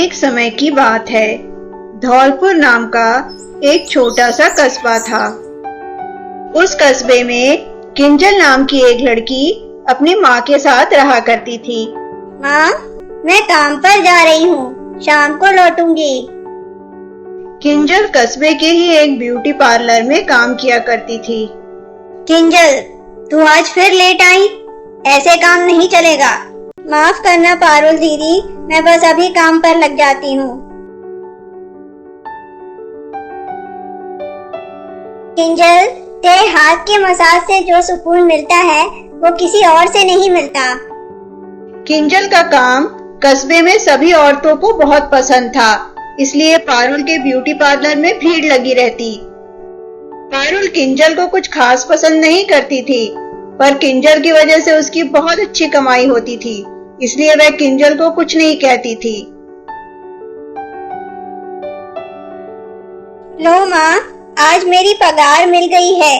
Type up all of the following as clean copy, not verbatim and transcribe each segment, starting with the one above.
एक समय की बात है। धौलपुर नाम का एक छोटा सा कस्बा था। उस कस्बे में किंजल नाम की एक लड़की अपनी माँ के साथ रहा करती थी। माँ, मैं काम पर जा रही हूँ, शाम को लौटूंगी। किंजल कस्बे के ही एक ब्यूटी पार्लर में काम किया करती थी। किंजल, तू आज फिर लेट आई? ऐसे काम नहीं चलेगा। माफ करना पारुल दीदी, मैं बस अभी काम पर लग जाती हूँ। किंजल, तेरे हाथ के मसाज से जो सुकून मिलता है वो किसी और से नहीं मिलता। किंजल का काम कस्बे में सभी औरतों को बहुत पसंद था, इसलिए पारुल के ब्यूटी पार्लर में भीड़ लगी रहती। पारुल किंजल को कुछ खास पसंद नहीं करती थी, पर किंजल की वजह से उसकी बहुत अच्छी कमाई होती थी, इसलिए वह किंजल को कुछ नहीं कहती थी। लो माँ, आज मेरी पगार मिल गई है।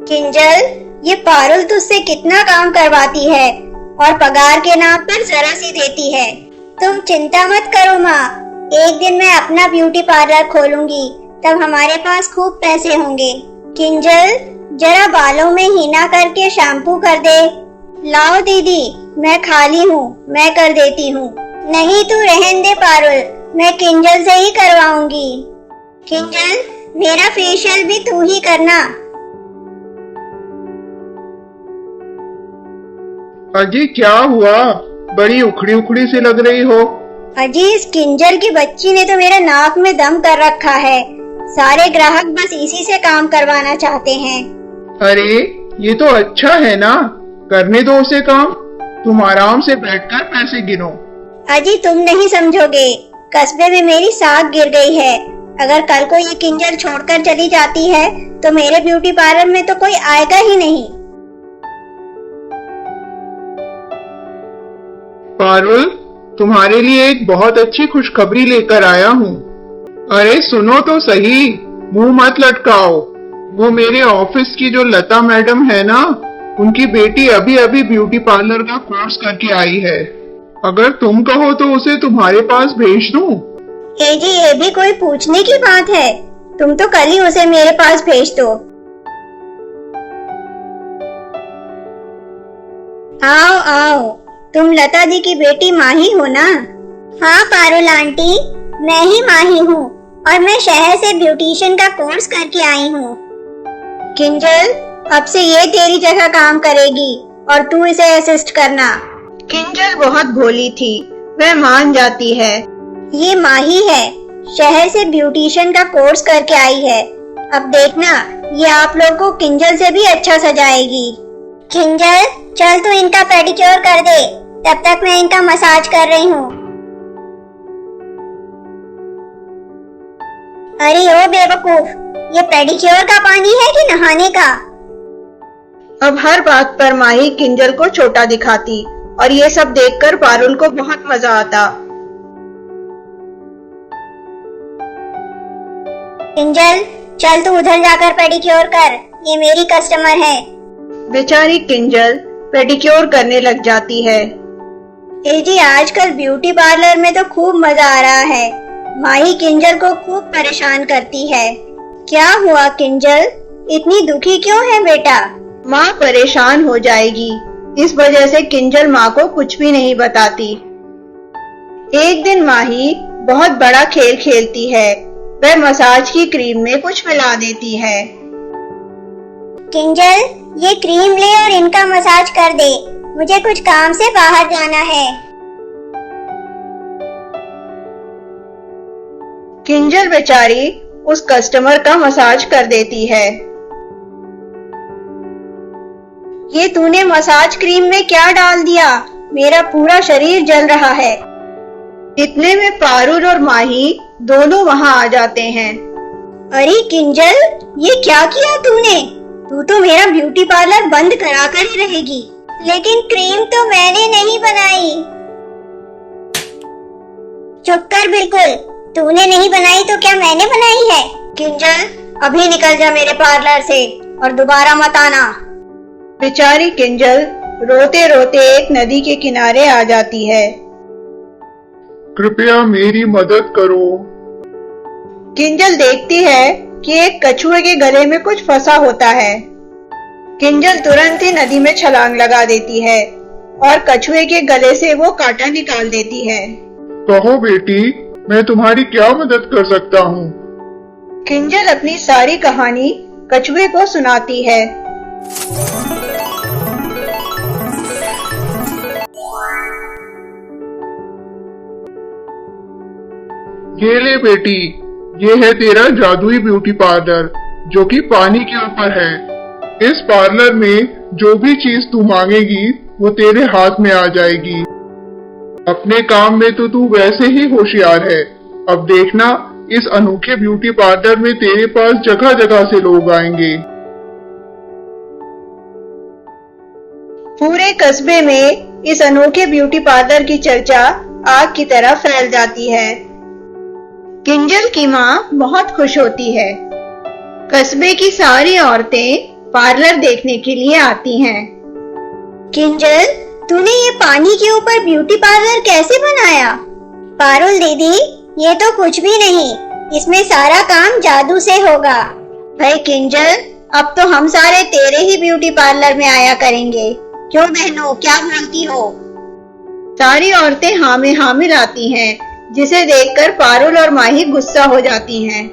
किंजल, ये पारुल तुझसे कितना काम करवाती है और पगार के नाम पर जरा सी देती है। तुम चिंता मत करो माँ, एक दिन मैं अपना ब्यूटी पार्लर खोलूंगी, तब हमारे पास खूब पैसे होंगे। किंजल, जरा बालों में हीना करके शैम्पू कर दे। लाओ दीदी, मैं खाली हूँ, मैं कर देती हूँ। नहीं, तू रहन दे पारुल, मैं किंजल से ही करवाऊंगी। किंजल, मेरा फेशियल भी तू ही करना। अजी, क्या हुआ? बड़ी उखड़ी उखड़ी सी लग रही हो। अजी, इस किंजल की बच्ची ने तो मेरे नाक में दम कर रखा है। सारे ग्राहक बस इसी से काम करवाना चाहते हैं। अरे, ये तो अच्छा है ना, करने दो उसे काम। तुम आराम से बैठकर पैसे गिनो। अजी, तुम नहीं समझोगे, कस्बे में मेरी साख गिर गई है। अगर कल को ये किंजल छोड़कर चली जाती है तो मेरे ब्यूटी पार्लर में तो कोई आएगा ही नहीं। पारुल, तुम्हारे लिए एक बहुत अच्छी खुशखबरी लेकर आया हूँ। अरे सुनो तो सही, मुंह मत लटकाओ। वो मेरे ऑफिस की जो लता मैडम है ना, उनकी बेटी अभी अभी ब्यूटी पार्लर का कोर्स करके आई है। अगर तुम कहो तो उसे तुम्हारे पास भेज दूं। जी, ये भी कोई पूछने की बात है? तुम तो कल ही उसे मेरे पास भेज दो। आओ आओ, तुम लता दी की बेटी माही हो ना? हाँ पारुल आंटी, मैं ही माही हूँ और मैं शहर से ब्यूटिशियन का कोर्स करके आई हूँ। किंजल, अब से ये तेरी जगह काम करेगी और तू इसे असिस्ट करना। किंजल बहुत भोली थी, वह मान जाती है। ये माही है, शहर से ब्यूटिशियन का कोर्स करके आई है। अब देखना, ये आप लोग को किंजल से भी अच्छा सजाएगी। किंजल, चल तू इनका पेडिक्योर कर दे, तब तक मैं इनका मसाज कर रही हूँ। अरे ओ बेवकूफ, ये पेडिक्योर का पानी है कि नहाने का? अब हर बात पर माही किंजल को छोटा दिखाती और ये सब देखकर पारुल को बहुत मजा आता। किंजल, चल तू उधर जाकर पेडिक्योर कर, ये मेरी कस्टमर है। बेचारी किंजल पेडिक्योर करने लग जाती है। जी, आजकल ब्यूटी पार्लर में तो खूब मजा आ रहा है। माही किंजल को खूब परेशान करती है। क्या हुआ किंजल, इतनी दुखी क्यों है बेटा? माँ परेशान हो जाएगी, इस वजह से किंजल माँ को कुछ भी नहीं बताती। एक दिन माही बहुत बड़ा खेल खेलती है। वह मसाज की क्रीम में कुछ मिला देती है। किंजल, ये क्रीम ले और इनका मसाज कर दे, मुझे कुछ काम से बाहर जाना है। किंजल बेचारी उस कस्टमर का मसाज कर देती है। ये तूने मसाज क्रीम में क्या डाल दिया? मेरा पूरा शरीर जल रहा है। इतने में पारुल और माही दोनों वहाँ आ जाते हैं। अरे किंजल, ये क्या किया तूने? तू तो मेरा ब्यूटी पार्लर बंद करा कर ही रहेगी। लेकिन क्रीम तो मैंने नहीं बनाई। चुप कर बिल्कुल, तूने नहीं बनाई तो क्या मैंने बनाई है? किंजल, अभी निकल जा मेरे पार्लर से और दोबारा मत आना। बेचारी किंजल रोते रोते एक नदी के किनारे आ जाती है। कृपया मेरी मदद करो। किंजल देखती है कि एक कछुए के गले में कुछ फंसा होता है। किंजल तुरंत ही नदी में छलांग लगा देती है और कछुए के गले से वो कांटा निकाल देती है। कहो बेटी, मैं तुम्हारी क्या मदद कर सकता हूँ? किंजल अपनी सारी कहानी कछुए को सुनाती है। ये ले बेटी, ये है तेरा जादुई ब्यूटी पार्लर जो कि पानी के ऊपर है। इस पार्लर में जो भी चीज तू मांगेगी वो तेरे हाथ में आ जाएगी। अपने काम में तो तू वैसे ही होशियार है। अब देखना, इस अनोखे ब्यूटी पार्लर में तेरे पास जगह जगह से लोग आएंगे। पूरे कस्बे में इस अनोखे ब्यूटी पार्लर की चर्चा आग की तरह फैल जाती है। किंजल की माँ बहुत खुश होती है। कस्बे की सारी औरतें पार्लर देखने के लिए आती हैं। किंजल, तूने ये पानी के ऊपर ब्यूटी पार्लर कैसे बनाया? पारुल दीदी, ये तो कुछ भी नहीं, इसमें सारा काम जादू से होगा। भाई किंजल, अब तो हम सारे तेरे ही ब्यूटी पार्लर में आया करेंगे। क्यों बहनों, क्या बोलती हो? सारी औरतें हाँ में हाँ मिलाती हैं, जिसे देखकर पारुल और माही गुस्सा हो जाती हैं।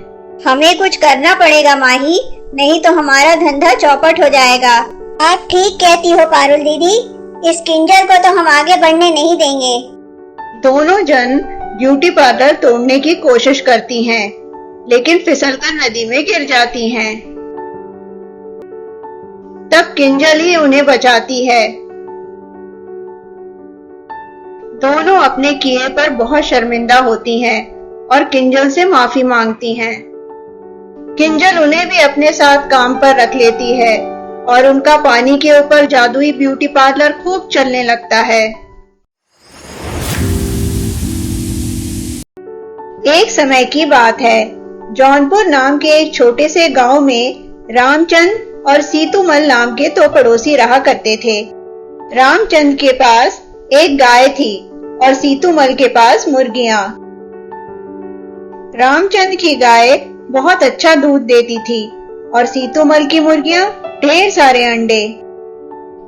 हमें कुछ करना पड़ेगा माही, नहीं तो हमारा धंधा चौपट हो जाएगा। आप ठीक कहती हो पारुल दीदी, इस किंजल को तो हम आगे बढ़ने नहीं देंगे। दोनों जन ब्यूटी पार्लर तोड़ने की कोशिश करती हैं, लेकिन फिसलकर नदी में गिर जाती हैं। तब किंजल ही उन्हें बचाती है। दोनों अपने किए पर बहुत शर्मिंदा होती हैं और किंजल से माफी मांगती हैं। किंजल उन्हें भी अपने साथ काम पर रख लेती है और उनका पानी के ऊपर जादुई ब्यूटी पार्लर खूब चलने लगता है। एक समय की बात है। जौनपुर नाम के एक छोटे से गांव में रामचंद और सीतूमल नाम के दो पड़ोसी रहा करते थे। रामचंद के पास एक गाय थी और सीतूमल के पास मुर्गियां। रामचंद की गाय बहुत अच्छा दूध देती थी और सीतूमल की मुर्गियां ढेर सारे अंडे।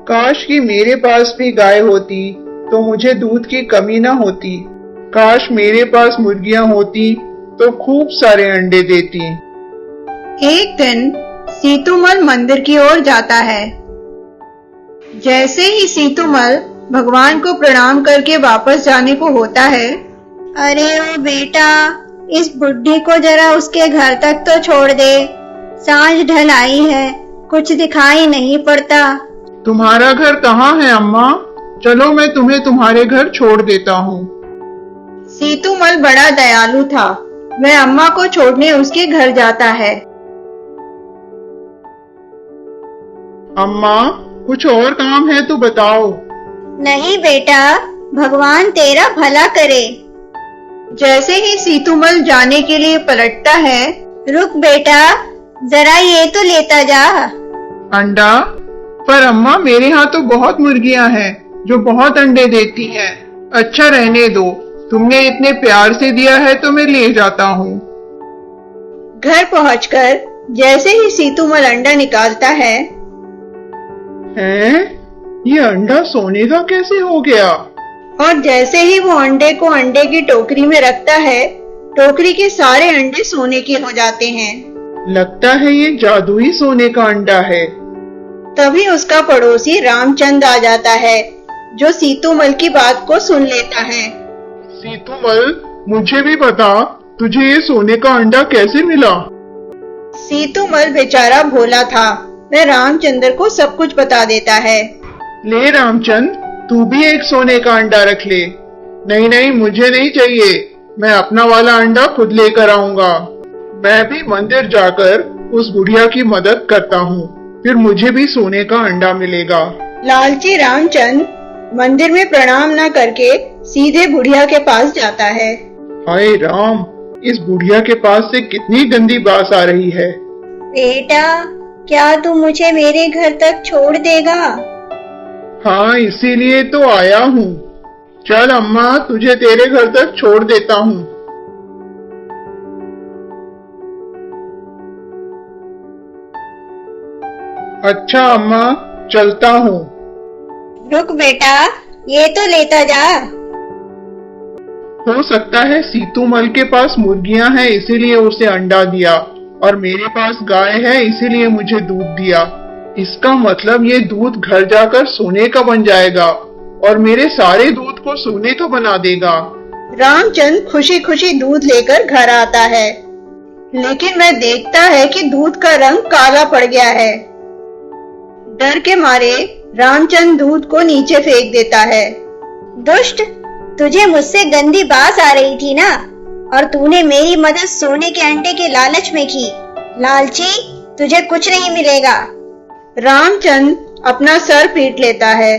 काश कि मेरे पास भी गाय होती तो मुझे दूध की कमी न होती। काश मेरे पास मुर्गियां होती तो खूब सारे अंडे देती। एक दिन सीतूमल मंदिर की ओर जाता है। जैसे ही सीतूमल भगवान को प्रणाम करके वापस जाने को होता है, अरे ओ बेटा, इस बुढ़ी को जरा उसके घर तक तो छोड़ दे। सांझ ढल आई है, कुछ दिखाई नहीं पड़ता। तुम्हारा घर कहाँ है अम्मा? चलो मैं तुम्हें तुम्हारे घर छोड़ देता हूँ। सीतूमल बड़ा दयालु था। वह अम्मा को छोड़ने उसके घर जाता है। अम्मा, कुछ और काम है तो बताओ। नहीं बेटा, भगवान तेरा भला करे। जैसे ही सीतूमल जाने के लिए पलटता है, रुक बेटा, जरा ये तो लेता जा। अंडा? पर अम्मा, मेरे यहाँ तो बहुत मुर्गियाँ हैं जो बहुत अंडे देती हैं। अच्छा रहने दो, तुमने इतने प्यार से दिया है तो मैं ले जाता हूँ। घर पहुंचकर जैसे ही सीतूमल अंडा निकालता है, हैं? ये अंडा सोने का कैसे हो गया? और जैसे ही वो अंडे को अंडे की टोकरी में रखता है, टोकरी के सारे अंडे सोने के हो जाते हैं। लगता है ये जादुई सोने का अंडा है। तभी उसका पड़ोसी रामचंद आ जाता है, जो सीतूमल की बात को सुन लेता है। सीतूमल, मुझे भी बता, तुझे ये सोने का अंडा कैसे मिला? सीतूमल बेचारा भोला था। वह रामचंद्र को सब कुछ बता देता है। ले रामचंद, तू भी एक सोने का अंडा रख ले। नहीं नहीं, मुझे नहीं चाहिए, मैं अपना वाला अंडा खुद लेकर आऊंगा। मैं भी मंदिर जाकर उस बुढ़िया की मदद करता हूँ, फिर मुझे भी सोने का अंडा मिलेगा। लालची रामचंद मंदिर में प्रणाम न करके सीधे बुढ़िया के पास जाता है। हाय राम, इस बुढ़िया के पास से कितनी गंदी बात आ रही है। बेटा, क्या तू मुझे मेरे घर तक छोड़ देगा? हाँ, इसीलिए तो आया हूँ। चल अम्मा, तुझे तेरे घर तक छोड़ देता हूँ। अच्छा अम्मा, चलता हूँ। रुक बेटा, ये तो लेता जा। हो सकता है सीतूमल के पास मुर्गियां हैं इसीलिए उसे अंडा दिया, और मेरे पास गाय है इसीलिए मुझे दूध दिया। इसका मतलब ये दूध घर जाकर सोने का बन जाएगा और मेरे सारे दूध को सोने का बना देगा। रामचंद्र खुशी खुशी दूध लेकर घर आता है, लेकिन वह देखता है कि दूध का रंग काला पड़ गया है। डर के मारे रामचंद्र दूध को नीचे फेंक देता है। दुष्ट, तुझे मुझसे गंदी बात आ रही थी ना, और तूने मेरी मदद सोने के अंडे के लालच में की। लालची, तुझे कुछ नहीं मिलेगा। रामचंद्र अपना सर पीट लेता है।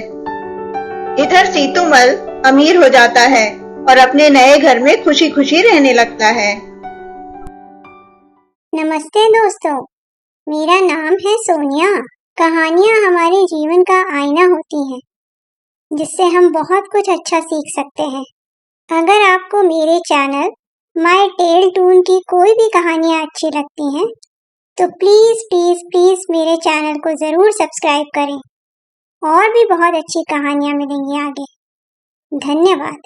इधर सीतूमल अमीर हो जाता है और अपने नए घर में खुशी खुशी रहने लगता है। नमस्ते दोस्तों, मेरा नाम है सोनिया। कहानियाँ हमारे जीवन का आईना होती हैं, जिससे हम बहुत कुछ अच्छा सीख सकते हैं। अगर आपको मेरे चैनल माय टेल टून की कोई भी कहानियाँ अच्छी लगती हैं, तो प्लीज़ प्लीज़ प्लीज़ मेरे चैनल को ज़रूर सब्सक्राइब करें। और भी बहुत अच्छी कहानियाँ मिलेंगी आगे। धन्यवाद।